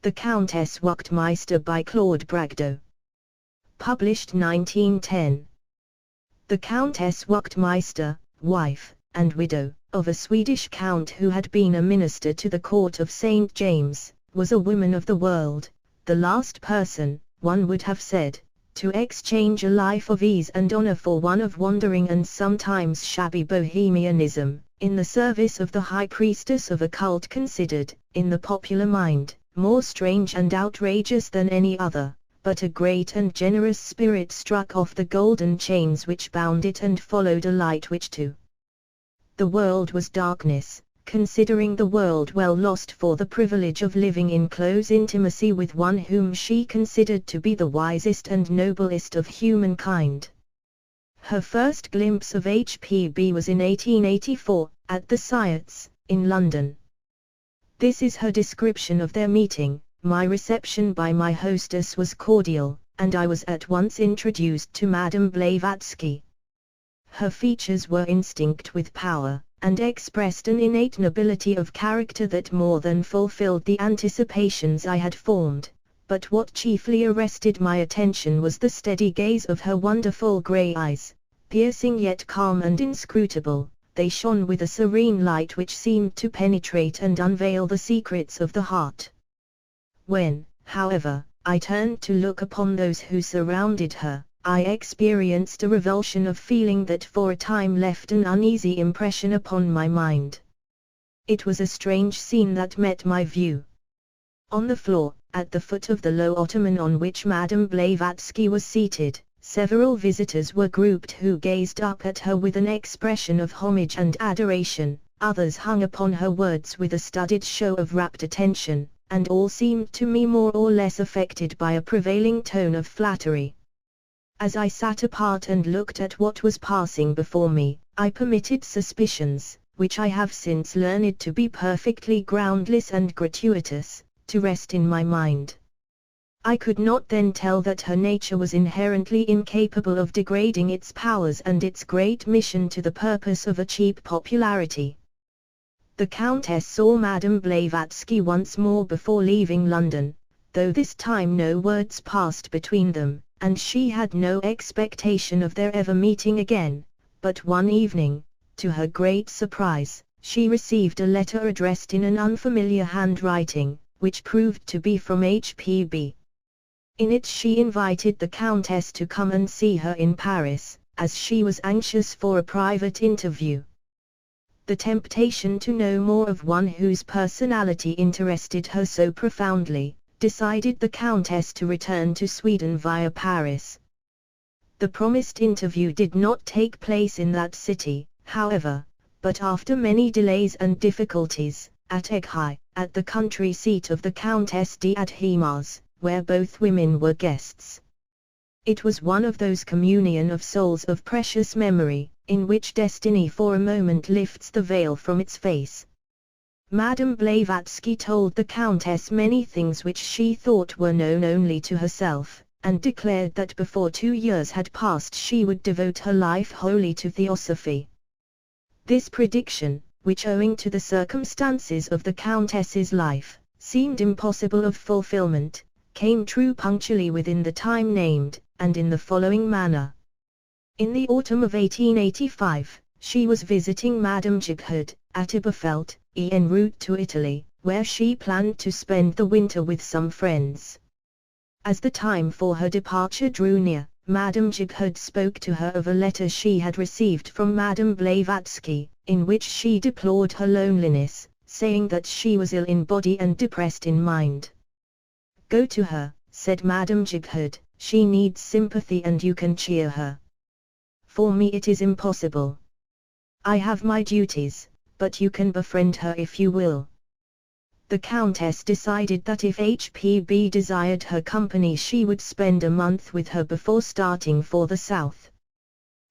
The Countess Wachtmeister by Claude Bragdon. Published 1910. The Countess Wachtmeister, wife, and widow, of a Swedish count who had been a minister to the court of St. James, was a woman of the world, the last person, one would have said, to exchange a life of ease and honor for one of wandering and sometimes shabby bohemianism, in the service of the high priestess of a cult considered, in the popular mind, more strange and outrageous than any other, but a great and generous spirit struck off the golden chains which bound it and followed a light which to the world was darkness, considering the world well lost for the privilege of living in close intimacy with one whom she considered to be the wisest and noblest of humankind. Her first glimpse of HPB was in 1884, at the Syots, in London. This is her description of their meeting: "My reception by my hostess was cordial, and I was at once introduced to Madame Blavatsky. Her features were instinct with power, and expressed an innate nobility of character that more than fulfilled the anticipations I had formed, but what chiefly arrested my attention was the steady gaze of her wonderful grey eyes, piercing yet calm and inscrutable. They shone with a serene light which seemed to penetrate and unveil the secrets of the heart. When, however, I turned to look upon those who surrounded her, I experienced a revulsion of feeling that for a time left an uneasy impression upon my mind. It was a strange scene that met my view. On the floor, at the foot of the low ottoman on which Madame Blavatsky was seated, several visitors were grouped who gazed up at her with an expression of homage and adoration, others hung upon her words with a studied show of rapt attention, and all seemed to me more or less affected by a prevailing tone of flattery. As I sat apart and looked at what was passing before me, I permitted suspicions, which I have since learned to be perfectly groundless and gratuitous, to rest in my mind. I could not then tell that her nature was inherently incapable of degrading its powers and its great mission to the purpose of a cheap popularity. The Countess saw Madame Blavatsky once more before leaving London, though this time no words passed between them, and she had no expectation of their ever meeting again, but one evening, to her great surprise, she received a letter addressed in an unfamiliar handwriting, which proved to be from HPB. In it she invited the Countess to come and see her in Paris, as she was anxious for a private interview. The temptation to know more of one whose personality interested her so profoundly, decided the Countess to return to Sweden via Paris. The promised interview did not take place in that city, however, but after many delays and difficulties, at Egghai, at the country seat of the Countess d'Adhemars, where both women were guests. It was one of those communion of souls of precious memory, in which destiny for a moment lifts the veil from its face. Madame Blavatsky told the Countess many things which she thought were known only to herself, and declared that before 2 years had passed she would devote her life wholly to Theosophy. This prediction, which owing to the circumstances of the Countess's life, seemed impossible of fulfillment, came true punctually within the time named, and in the following manner. In the autumn of 1885, she was visiting Madame Jighud, at Iberfeld, en route to Italy, where she planned to spend the winter with some friends. As the time for her departure drew near, Madame Jighud spoke to her of a letter she had received from Madame Blavatsky, in which she deplored her loneliness, saying that she was ill in body and depressed in mind. "Go to her," said Madame Jighud, "she needs sympathy and you can cheer her. For me it is impossible. I have my duties, but you can befriend her if you will." The Countess decided that if HPB desired her company she would spend a month with her before starting for the south.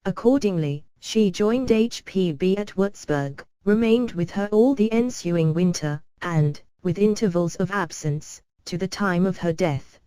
Accordingly, she joined HPB at Würzburg, remained with her all the ensuing winter, and, with intervals of absence, to the time of her death,